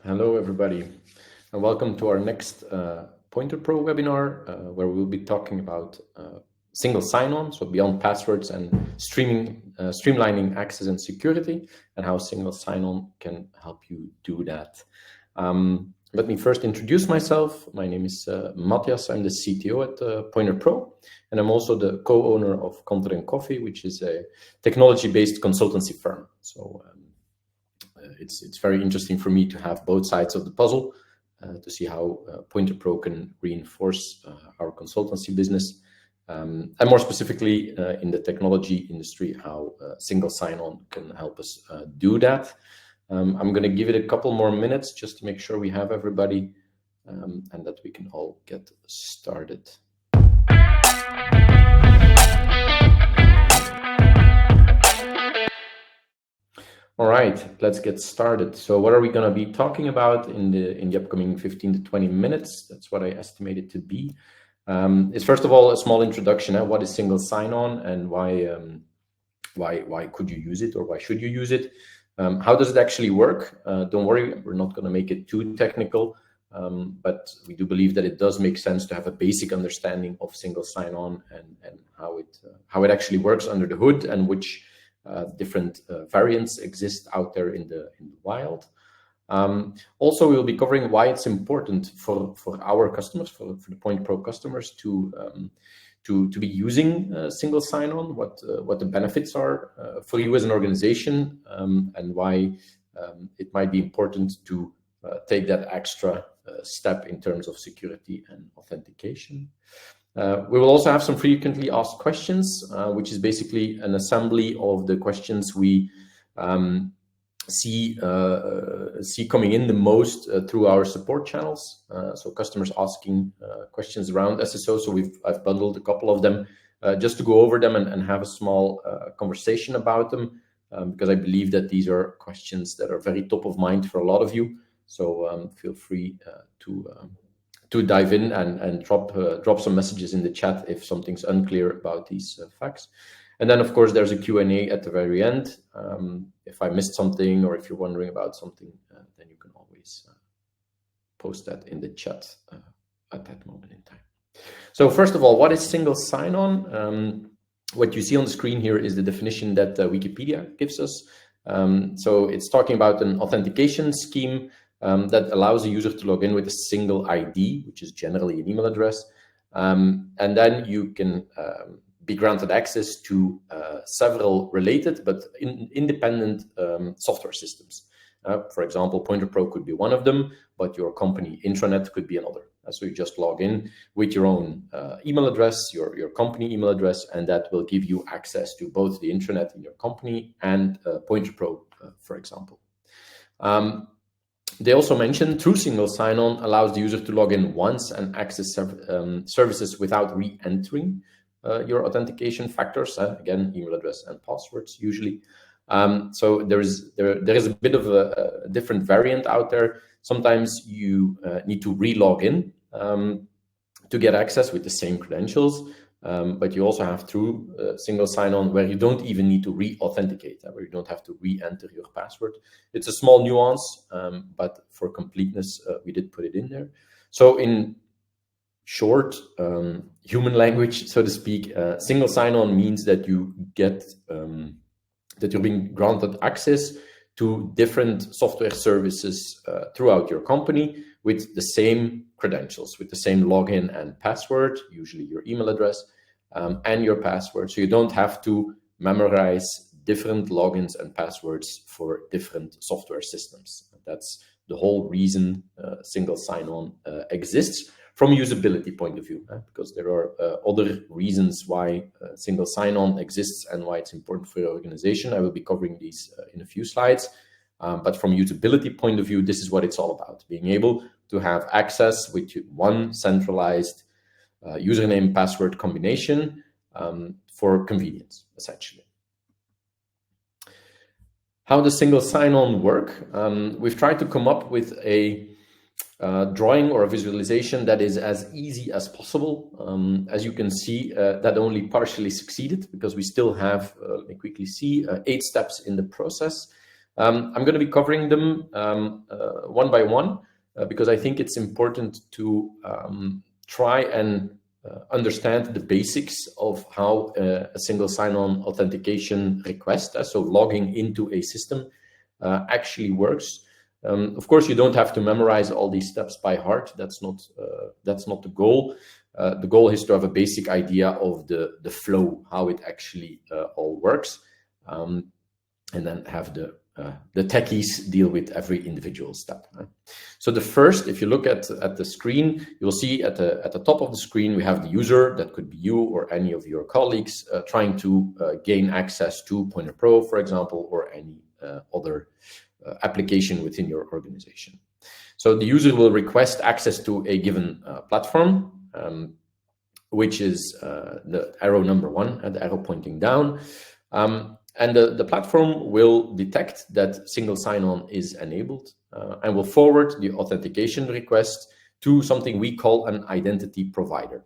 Hello, everybody, and welcome to our next Pointerpro webinar, where we'll be talking about single sign-on, so beyond passwords and streamlining access and security, and how single sign-on can help you do that. Let me first introduce myself. My name is Mathias. I'm the CTO at Pointerpro, and I'm also the co-owner of Content & Coffee, which is a technology-based consultancy firm. So it's very interesting for me to have both sides of the puzzle to see how Pointerpro can reinforce our consultancy business, and more specifically in the technology industry, how single sign-on can help us do that. I'm going to give it a couple more minutes just to make sure we have everybody and that we can all get started. All right, let's get started. So what are we going to be talking about in the upcoming 15 to 20 minutes? That's what I estimate it to be. Is first of all a small introduction. What is single sign-on and why could you use it, or why should you use it? How does it actually work? Don't worry, we're not going to make it too technical, but we do believe that it does make sense to have a basic understanding of single sign-on and how it actually works under the hood, and which different variants exist out there in the wild. Also, we will be covering why it's important for our customers, for the Pointerpro customers, to be using single sign-on, what the benefits are for you as an organization, and why it might be important to take that extra step in terms of security and authentication. We will also have some frequently asked questions, which is basically an assembly of the questions we see coming in the most through our support channels. So customers asking questions around SSO. So I've bundled a couple of them just to go over them and have a small conversation about them, because I believe that these are questions that are very top of mind for a lot of you. So feel free to dive in and drop some messages in the chat if something's unclear about these facts. And then, of course, there's a Q&A at the very end. If I missed something, or if you're wondering about something, then you can always post that in the chat at that moment in time. So first of all, what is single sign-on? What you see on the screen here is the definition that Wikipedia gives us. So it's talking about an authentication scheme that allows a user to log in with a single ID, which is generally an email address. And then you can be granted access to several related but independent software systems. For example, Pointerpro could be one of them, but your company intranet could be another. So you just log in with your own email address, your company email address, and that will give you access to both the intranet in your company and Pointerpro, for example. They also mentioned true single sign-on allows the user to log in once and access services without re-entering your authentication factors. Again, email address and passwords usually. So there is a bit of a different variant out there. Sometimes you need to re-log in to get access with the same credentials. But you also have true single sign-on where you don't even need to re-authenticate, where you don't have to re-enter your password. It's a small nuance, but for completeness, we did put it in there. So in short, human language, so to speak, single sign-on means that you get that you're being granted access to different software services throughout your company with the same credentials, with the same login and password, usually your email address, and your password. So you don't have to memorize different logins and passwords for different software systems. That's the whole reason single sign-on exists from a usability point of view, because there are other reasons why single sign-on exists and why it's important for your organization. I will be covering these in a few slides. But from a usability point of view, this is what it's all about, being able to have access with one centralized username password combination for convenience, essentially. How does single sign-on work? We've tried to come up with a drawing or a visualization that is as easy as possible. As you can see, that only partially succeeded because we still have, let me quickly see, 8 steps in the process. I'm going to be covering them one by one because I think it's important to try and understand the basics of how a single sign-on authentication request, so logging into a system, actually works. Of course, you don't have to memorize all these steps by heart. That's not the goal. The goal is to have a basic idea of the flow, how it actually all works, and then have the techies deal with every individual step. So the first, if you look at the screen, you'll see at the top of the screen, we have the user. That could be you or any of your colleagues trying to gain access to Pointerpro, for example, or any other application within your organization. So the user will request access to a given platform, which is the arrow number 1 and the arrow pointing down. And the platform will detect that single sign-on is enabled and will forward the authentication request to something we call an identity provider.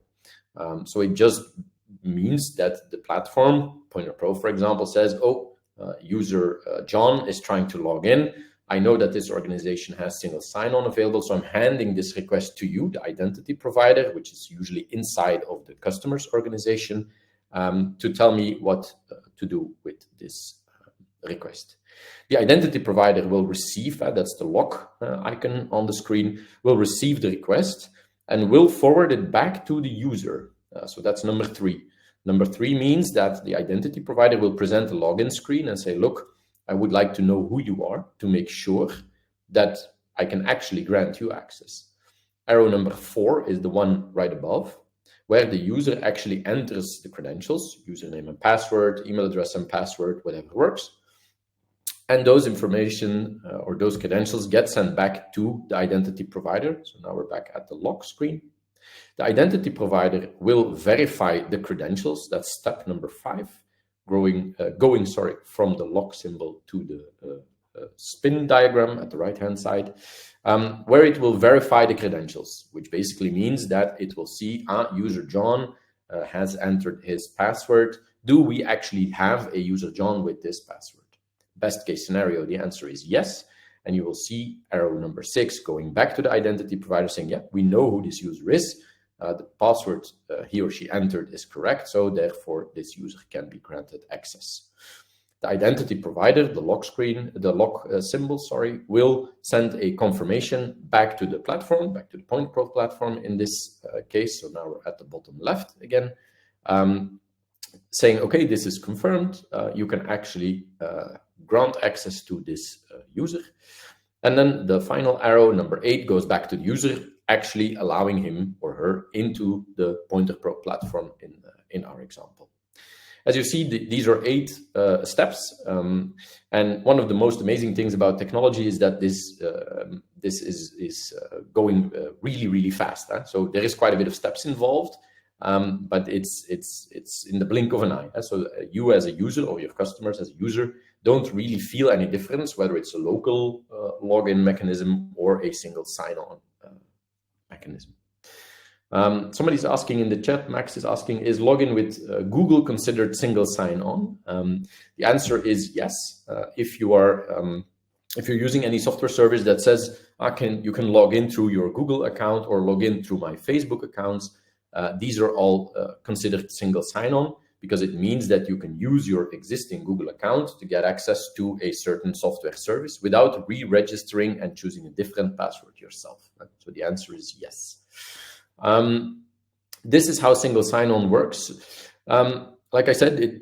So it just means that the platform, Pointerpro, for example, says, oh, user John is trying to log in. I know that this organization has single sign-on available, so I'm handing this request to you, the identity provider, which is usually inside of the customer's organization, to tell me what to do with this request. The identity provider will receive, that's the lock icon on the screen, will receive the request and will forward it back to the user. So that's number 3. Number 3 means that the identity provider will present a login screen and say, look, I would like to know who you are to make sure that I can actually grant you access. Arrow number 4 is the one right above, where the user actually enters the credentials, username and password, email address and password, whatever works. And those information or those credentials get sent back to the identity provider. So now we're back at the lock screen. The identity provider will verify the credentials. That's step number 5, going from the lock symbol to the spin diagram at the right-hand side, where it will verify the credentials, which basically means that it will see, user John has entered his password. Do we actually have a user John with this password? Best case scenario, the answer is yes. And you will see arrow number 6 going back to the identity provider saying, yeah, we know who this user is. The password he or she entered is correct, so therefore this user can be granted access. The identity provider, the lock screen, the lock symbol, will send a confirmation back to the platform, back to the Pointerpro platform in this case. So now we're at the bottom left again, saying, okay, this is confirmed. You can actually grant access to this user. And then the final arrow, number 8, goes back to the user, actually allowing him or her into the Pointerpro platform in our example. As you see, these are 8 steps, and one of the most amazing things about technology is that this is going really, really fast. So there is quite a bit of steps involved, but it's in the blink of an eye. So you as a user or your customers as a user don't really feel any difference, whether it's a local login mechanism or a single sign-on mechanism. Somebody's asking in the chat, Max is asking, is login with Google considered single sign-on? The answer is yes. If you're using any software service that says you can log in through your Google account or log in through my Facebook accounts, these are all considered single sign-on, because it means that you can use your existing Google account to get access to a certain software service without re-registering and choosing a different password yourself. So the answer is yes. This is how single sign-on works. Like I said,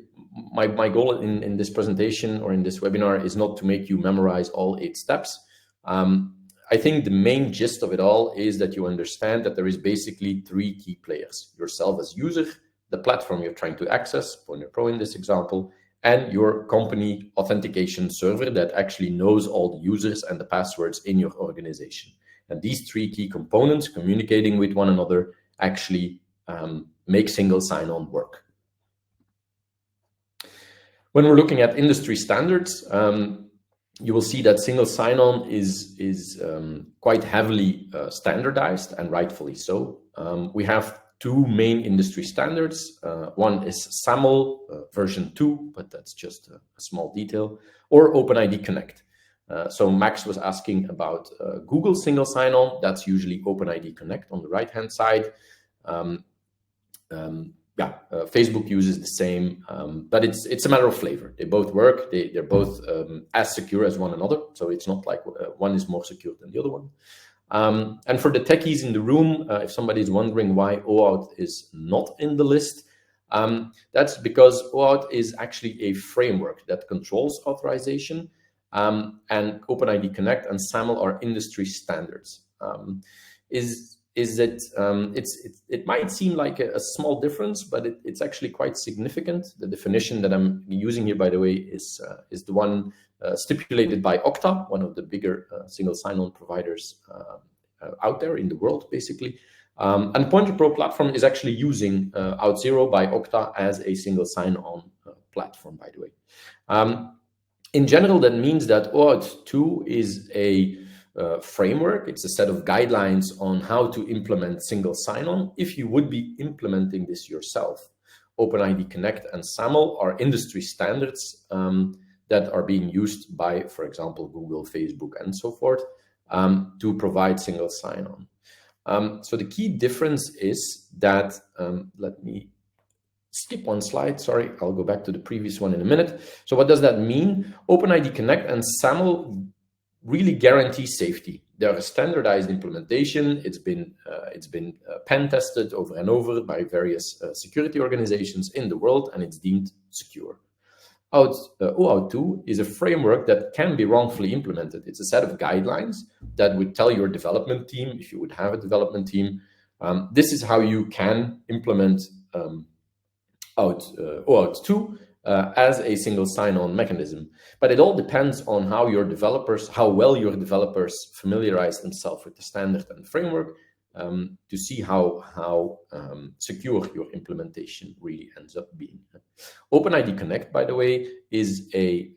my goal in this presentation or in this webinar is not to make you memorize all 8 steps. I think the main gist of it all is that you understand that there is basically 3 key players: yourself as user, the platform you're trying to access, Pointerpro in this example, and your company authentication server that actually knows all the users and the passwords in your organization. And these 3 key components communicating with one another actually make single sign-on work. When we're looking at industry standards, you will see that single sign-on is quite heavily standardized, and rightfully so. We have 2 main industry standards. One is SAML version 2, but that's just a small detail, or OpenID Connect. So Max was asking about Google single sign-on. That's usually OpenID Connect on the right-hand side. Facebook uses the same, but it's a matter of flavor. They both work. They're both as secure as one another. So it's not like one is more secure than the other one. And for the techies in the room, if somebody's wondering why OAuth is not in the list, that's because OAuth is actually a framework that controls authorization, and OpenID Connect and SAML are industry standards. It might seem like a small difference, but it's actually quite significant. The definition that I'm using here, by the way, is the one stipulated by Okta, one of the bigger single sign-on providers out there in the world, basically. And Pointerpro platform is actually using Auth0 by Okta as a single sign-on platform, by the way. In general, that means that OAuth2 is a framework. It's a set of guidelines on how to implement single sign-on if you would be implementing this yourself. OpenID Connect and SAML are industry standards that are being used by, for example, Google, Facebook, and so forth, to provide single sign-on. So the key difference is that, let me skip one slide, sorry, I'll go back to the previous one in a minute. So what does that mean? OpenID Connect and SAML really guarantee safety. They're a standardized implementation. It's been pen tested over and over by various security organizations in the world, and it's deemed secure. OAuth2 is a framework that can be wrongfully implemented. It's a set of guidelines that would tell your development team, if you would have a development team, this is how you can implement OAuth2 as a single sign-on mechanism. But it all depends on how well your developers familiarize themselves with the standard and framework to see how secure your implementation really ends up being. OpenID Connect, by the way, is a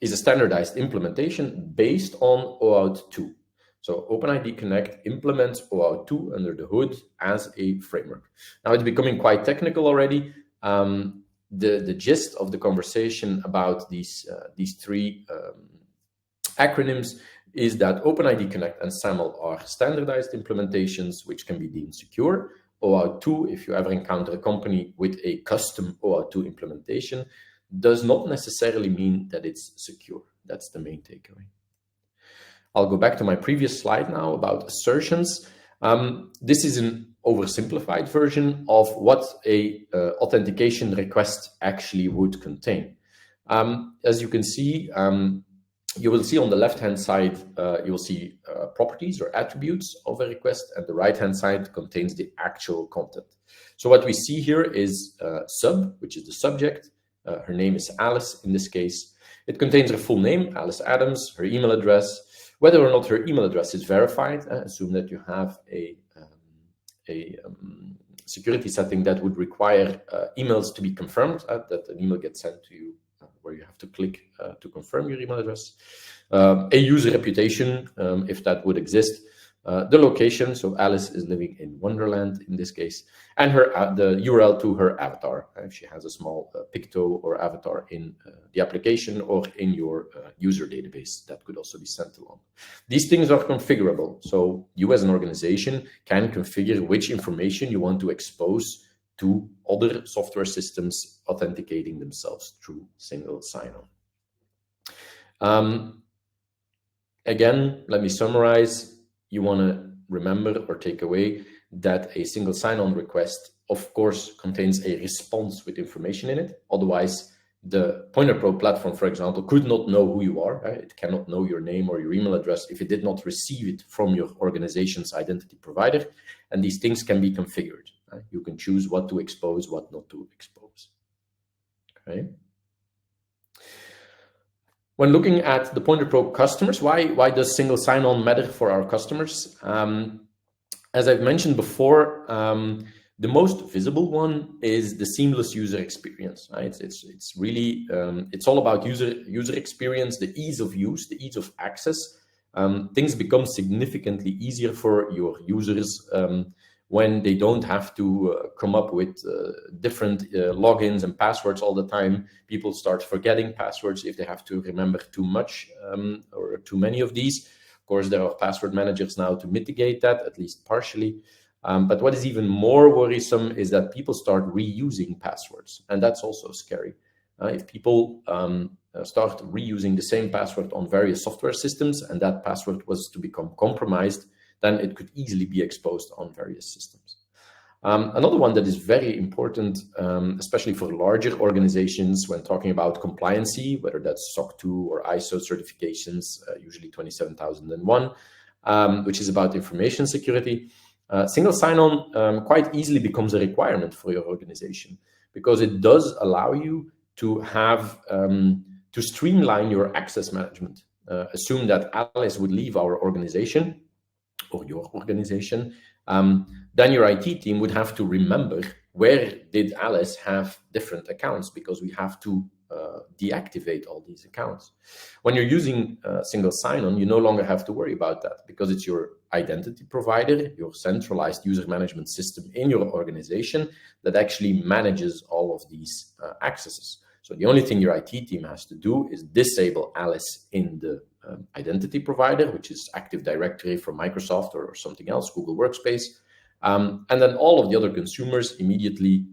standardized implementation based on OAuth2. So OpenID Connect implements OAuth2 under the hood as a framework. Now it's becoming quite technical already. The gist of the conversation about these three acronyms is that OpenID Connect and SAML are standardized implementations which can be deemed secure. OAuth2, if you ever encounter a company with a custom OAuth2 implementation, does not necessarily mean that it's secure. That's the main takeaway. I'll go back to my previous slide now about assertions. This is an oversimplified version of what a authentication request actually would contain. As you can see, you will see on the left-hand side, you will see properties or attributes of a request, and the right-hand side contains the actual content. So what we see here is sub, which is the subject. Her name is Alice in this case. It contains her full name, Alice Adams, her email address. Whether or not her email address is verified, assume that you have a security setting that would require emails to be confirmed, that an email gets sent to you where you have to click to confirm your email address. A user reputation, if that would exist. The location, so Alice is living in Wonderland in this case, and the URL to her avatar, if she has a small picto or avatar in the application or in your user database, that could also be sent along. These things are configurable, so you as an organization can configure which information you want to expose to other software systems authenticating themselves through single sign-on. Again, let me summarize. You want to remember or take away that a single sign-on request, of course, contains a response with information in it. Otherwise, the Pointerpro platform, for example, could not know who you are. Right? It cannot know your name or your email address if it did not receive it from your organization's identity provider. And these things can be configured. Right? You can choose what to expose, what not to expose. Okay. When looking at the Pointerpro customers, why does single sign-on matter for our customers? As I've mentioned before, the most visible one is the seamless user experience. Right? It's really it's all about user experience, the ease of use, the ease of access. Things become significantly easier for your users when they don't have to come up with different logins and passwords all the time. People start forgetting passwords if they have to remember too much or too many of these. Of course, there are password managers now to mitigate that, at least partially. But what is even more worrisome is that people start reusing passwords, and that's also scary. If people start reusing the same password on various software systems, and that password was to become compromised, then it could easily be exposed on various systems. Another one that is very important, especially for larger organizations when talking about compliancy, whether that's SOC 2 or ISO certifications, usually 27001, which is about information security. Single sign-on quite easily becomes a requirement for your organization, because it does allow you to have to streamline your access management. Assume that Alice would leave our organization or your organization, then your IT team would have to remember where did Alice have different accounts, because we have to deactivate all these accounts. When you're using single sign-on, you no longer have to worry about that, because it's your identity provider, your centralized user management system in your organization that actually manages all of these accesses. So the only thing your IT team has to do is disable Alice in the identity provider, which is Active Directory from Microsoft or something else, Google Workspace. And then all of the other consumers immediately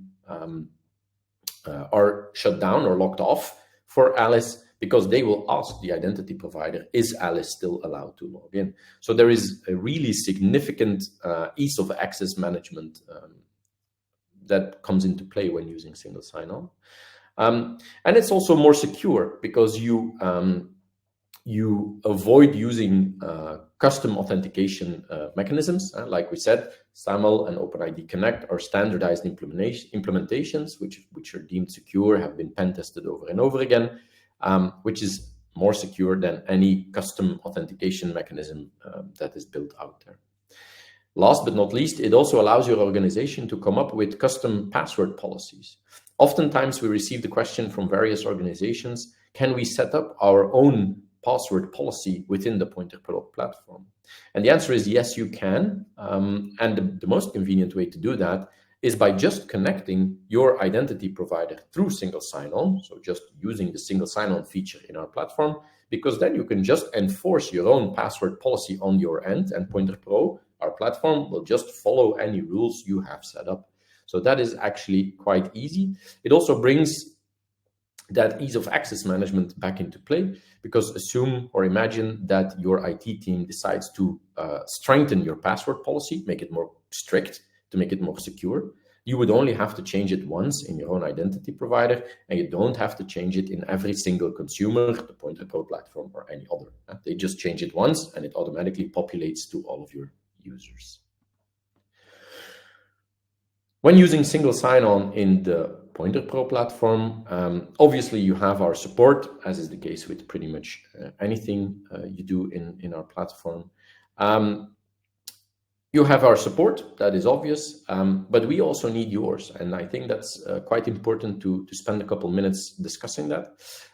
are shut down or locked off for Alice, because they will ask the identity provider, is Alice still allowed to log in? So there is a really significant ease of access management that comes into play when using single sign-on. And it's also more secure, because you avoid using custom authentication mechanisms. Like we said, SAML and OpenID Connect are standardized implementations, which are deemed secure, have been pen tested over and over again, which is more secure than any custom authentication mechanism that is built out there. Last but not least, it also allows your organization to come up with custom password policies. Oftentimes, we receive the question from various organizations, can we set up our own password policy within the Pointerpro platform? And the answer is yes, you can. And the most convenient way to do that is by just connecting your identity provider through single sign-on, so just using the single sign-on feature in our platform, because then you can just enforce your own password policy on your end, and Pointerpro, our platform, will just follow any rules you have set up. So that is actually quite easy. It also brings that ease of access management back into play, because assume or imagine that your IT team decides to strengthen your password policy, make it more strict, to make it more secure. You would only have to change it once in your own identity provider, and you don't have to change it in every single consumer, the Pointerpro platform, or any other. They just change it once, and it automatically populates to all of your users. When using single sign-on in the Pointerpro platform, obviously you have our support, as is the case with pretty much anything you do in our platform. You have our support, that is obvious, but we also need yours. And I think that's quite important to spend a couple minutes discussing that.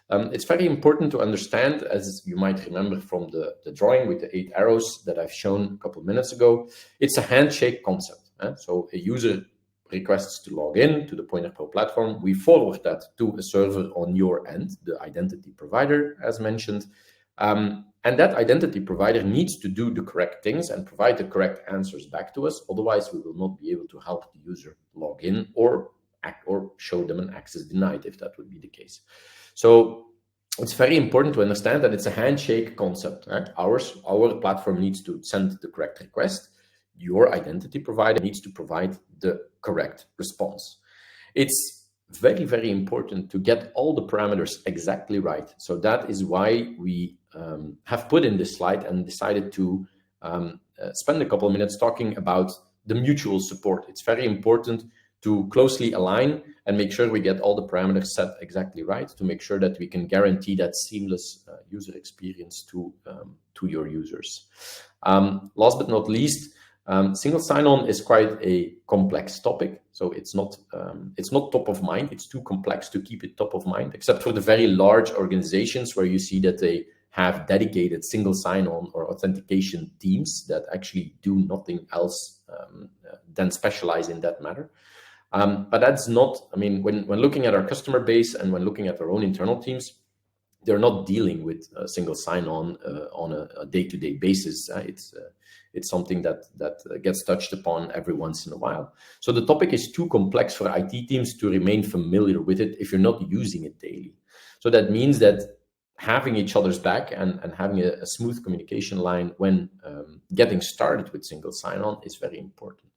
It's very important to understand, as you might remember from the drawing with the 8 arrows that I've shown a couple minutes ago, it's a handshake concept. So a user requests to log in to the Pointerpro platform. We forward that to a server on your end, the identity provider, as mentioned. And that identity provider needs to do the correct things and provide the correct answers back to us. Otherwise, we will not be able to help the user log in or show them an access denied, if that would be the case. So it's very important to understand that it's a handshake concept. Right? Our platform needs to send the correct request. Your identity provider needs to provide the correct response. It's very, very important to get all the parameters exactly right. So that is why we have put in this slide and decided to spend a couple of minutes talking about the mutual support. It's very important to closely align and make sure we get all the parameters set exactly right, to make sure that we can guarantee that seamless user experience to your users. Last but not least, single sign-on is quite a complex topic, so it's not top of mind. It's too complex to keep it top of mind, except for the very large organizations where you see that they have dedicated single sign-on or authentication teams that actually do nothing else than specialize in that matter. But that's not, I mean, when looking at our customer base and when looking at our own internal teams, they're not dealing with single sign-on on a day-to-day basis. It's something that gets touched upon every once in a while. So the topic is too complex for IT teams to remain familiar with it if you're not using it daily. So that means that having each other's back and having a smooth communication line when getting started with single sign-on is very important.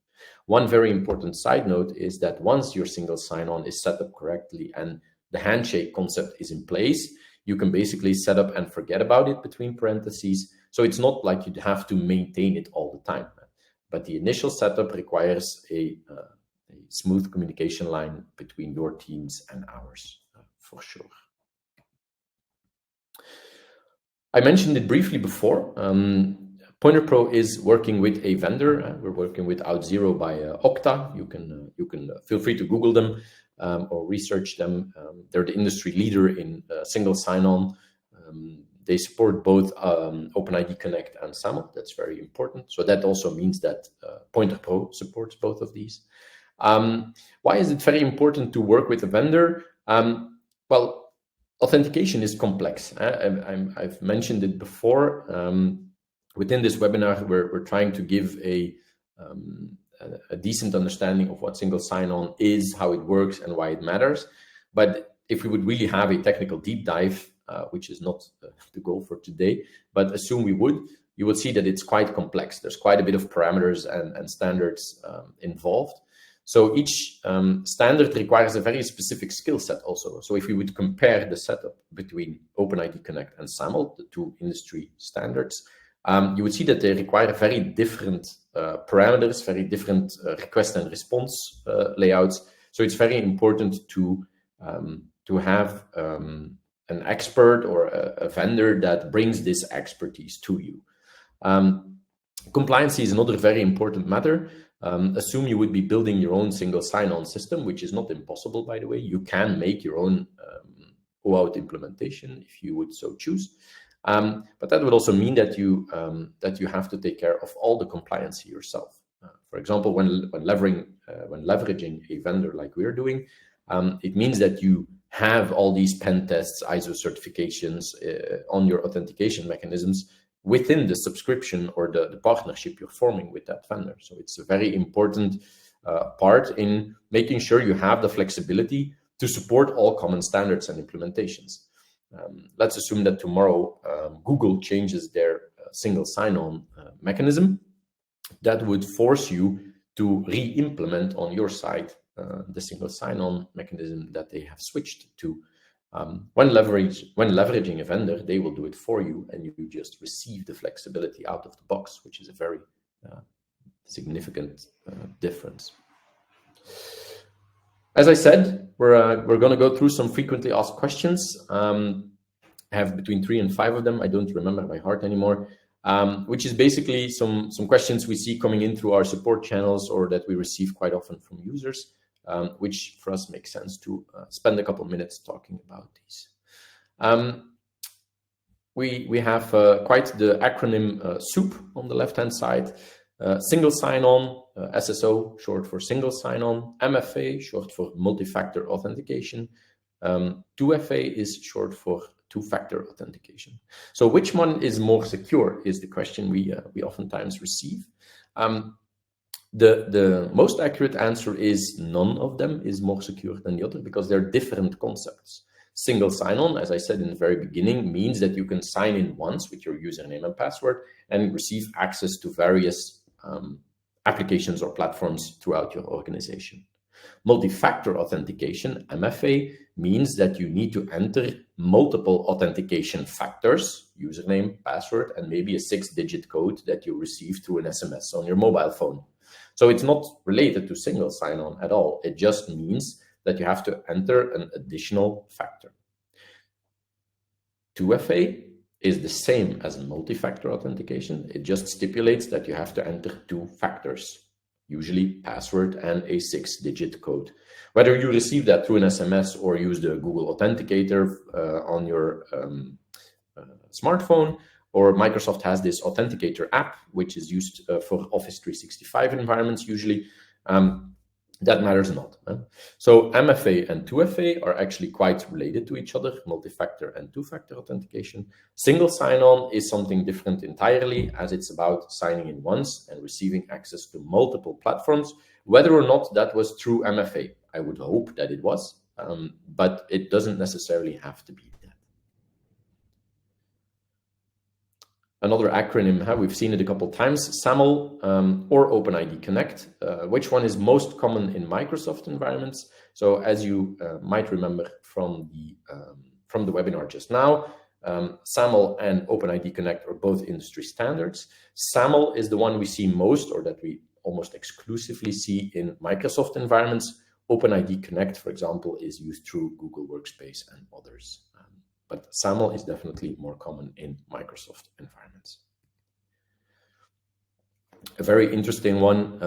One very important side note is that once your single sign-on is set up correctly and the handshake concept is in place, you can basically set up and forget about it between parentheses. So it's not like you'd have to maintain it all the time. But the initial setup requires a smooth communication line between your teams and ours, for sure. I mentioned it briefly before. Pointerpro is working with a vendor. We're working with OutZero by Okta. You can feel free to Google them or research them. They're the industry leader in single sign-on. They support both OpenID Connect and SAML. That's very important. So that also means that Pointerpro supports both of these. Why is it very important to work with a vendor? Well, authentication is complex. I've mentioned it before. Within this webinar, we're trying to give a decent understanding of what single sign-on is, how it works, and why it matters. But if we would really have a technical deep dive, which is not the goal for today, but assume we would, you would see that it's quite complex. There's quite a bit of parameters and standards involved. So each standard requires a very specific skill set also. So if we would compare the setup between OpenID Connect and SAML, the two industry standards, you would see that they require very different parameters, very different request and response layouts. So it's very important to have an expert or a vendor that brings this expertise to you. Compliance is another very important matter. Assume you would be building your own single sign-on system, which is not impossible, by the way. You can make your own OAuth implementation if you would so choose. But that would also mean that you have to take care of all the compliance yourself. For example, when leveraging a vendor like we're doing, it means that you have all these pen tests, ISO certifications on your authentication mechanisms within the subscription or the partnership you're forming with that vendor. So it's a very important part in making sure you have the flexibility to support all common standards and implementations. Let's assume that tomorrow Google changes their single sign-on mechanism. That would force you to re-implement on your side the single sign-on mechanism that they have switched to. When leveraging a vendor, they will do it for you, and you just receive the flexibility out of the box, which is a very significant difference. As I said, we're going to go through some frequently asked questions. I have between 3 and 5 of them. I don't remember by heart anymore, which is basically some questions we see coming in through our support channels or that we receive quite often from users, which for us makes sense to spend a couple of minutes talking about these. We have quite the acronym SOUP on the left-hand side. Single sign-on, SSO, short for single sign-on, MFA, short for multi-factor authentication, 2FA is short for two-factor authentication. So which one is more secure is the question we oftentimes receive. The most accurate answer is none of them is more secure than the other because they're different concepts. Single sign-on, as I said in the very beginning, means that you can sign in once with your username and password and receive access to various applications or platforms throughout your organization. Multi-factor authentication, MFA, means that you need to enter multiple authentication factors, username, password, and maybe a 6-digit code that you receive through an SMS on your mobile phone. So it's not related to single sign-on at all. It just means that you have to enter an additional factor. 2FA is the same as multi-factor authentication. It just stipulates that you have to enter 2 factors, usually password and a 6-digit code. Whether you receive that through an SMS or use the Google Authenticator on your smartphone, or Microsoft has this Authenticator app, which is used for Office 365 environments usually. That matters not. So MFA and 2FA are actually quite related to each other, multi-factor and two-factor authentication. Single sign-on is something different entirely, as it's about signing in once and receiving access to multiple platforms, whether or not that was through MFA. I would hope that it was, but it doesn't necessarily have to be that. Another acronym, we've seen it a couple of times, SAML or OpenID Connect. Which one is most common in Microsoft environments? So as you might remember from the webinar just now, SAML and OpenID Connect are both industry standards. SAML is the one we see most, or that we almost exclusively see in Microsoft environments. OpenID Connect, for example, is used through Google Workspace and others. But SAML is definitely more common in Microsoft environments. A very interesting one,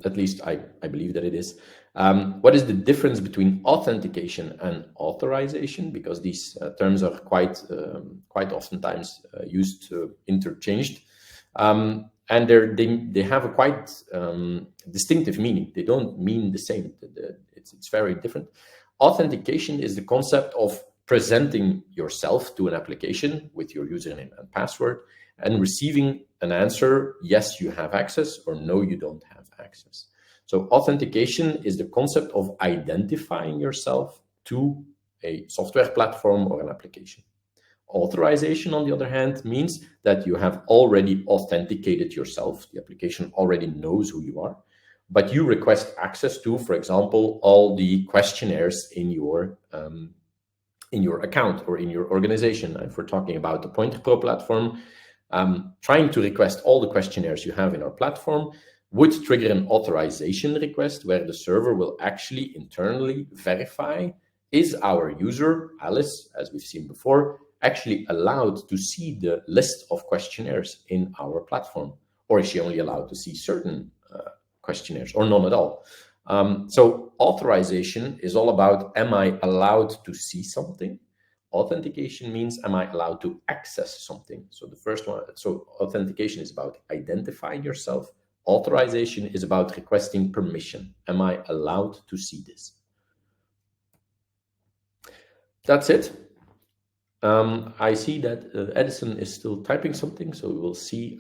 at least I believe that it is. What is the difference between authentication and authorization? Because these terms are quite oftentimes used interchanged. And they have a quite distinctive meaning. They don't mean the same. It's very different. Authentication is the concept of presenting yourself to an application with your username and password and receiving an answer, yes, you have access, or no, you don't have access. So authentication is the concept of identifying yourself to a software platform or an application. Authorization, on the other hand, means that you have already authenticated yourself. The application already knows who you are, but you request access to, for example, all the questionnaires in your account or in your organization. If we're talking about the Pointerpro platform, trying to request all the questionnaires you have in our platform would trigger an authorization request where the server will actually internally verify, is our user, Alice, as we've seen before, actually allowed to see the list of questionnaires in our platform? Or is she only allowed to see certain questionnaires or none at all? So authorization is all about, am I allowed to see something? Authentication means, am I allowed to access something? So the first one, so authentication is about identifying yourself. Authorization is about requesting permission. Am I allowed to see this? That's it. I see that Edison is still typing something, so we will see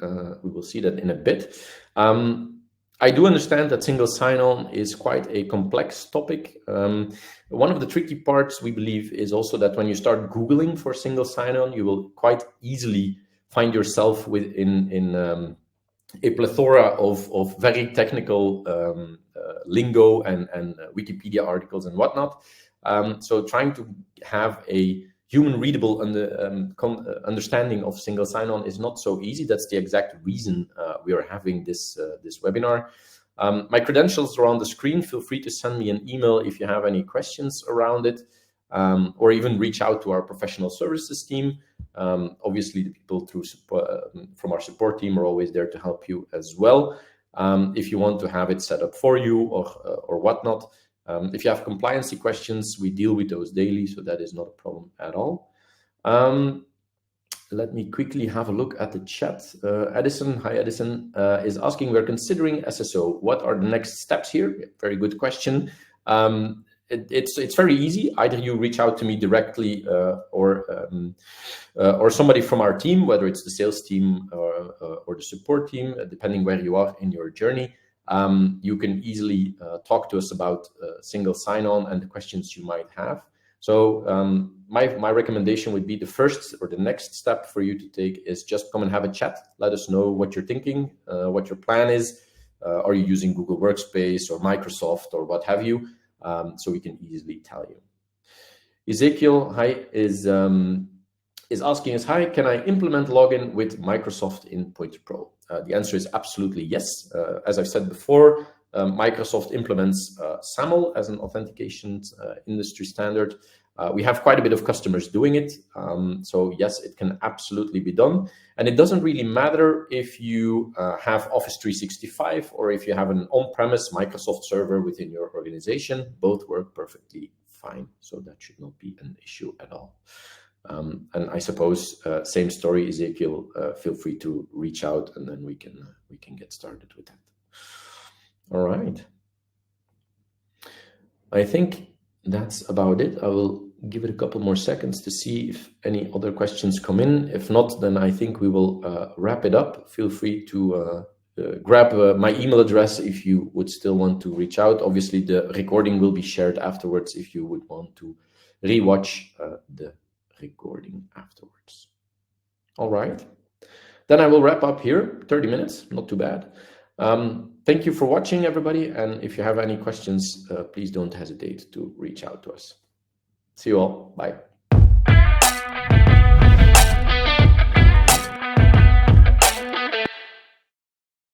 that in a bit. I do understand that single sign-on is quite a complex topic. One of the tricky parts, we believe, is also that when you start Googling for single sign-on, you will quite easily find yourself in a plethora of very technical lingo and Wikipedia articles and whatnot. So trying to have a human readable understanding of single sign-on is not so easy. That's the exact reason we are having this webinar. My credentials are on the screen. Feel free to send me an email if you have any questions around it, or even reach out to our professional services team. Obviously, the people from our support team are always there to help you as well. If you want to have it set up for you or whatnot. If you have compliancy questions, we deal with those daily, so that is not a problem at all. Let me quickly have a look at the chat. Edison, hi Edison, is asking, we're considering SSO. What are the next steps here? Very good question. It's very easy. Either you reach out to me directly or somebody from our team, whether it's the sales team or the support team, depending where you are in your journey. You can easily talk to us about single sign-on and the questions you might have. So my recommendation would be the first or the next step for you to take is just come and have a chat. Let us know what you're thinking, what your plan is. Are you using Google Workspace or Microsoft or what have you? So we can easily tell you. Ezekiel, hi, is asking us, hi, can I implement login with Microsoft in Pointerpro? The answer is absolutely yes. As I've said before, Microsoft implements SAML as an authentication industry standard. We have quite a bit of customers doing it. So yes, it can absolutely be done. And it doesn't really matter if you have Office 365 or if you have an on-premise Microsoft server within your organization. Both work perfectly fine. So that should not be an issue at all. And I suppose same story, Ezekiel. Feel free to reach out, and then we can get started with that. All right. I think that's about it. I will give it a couple more seconds to see if any other questions come in. If not, then I think we will wrap it up. Feel free to grab my email address if you would still want to reach out. Obviously, the recording will be shared afterwards if you would want to rewatch the recording afterwards. All right. Then I will wrap up here. 30 minutes, not too bad. Thank you for watching, everybody. And if you have any questions, please don't hesitate to reach out to us. See you all. Bye.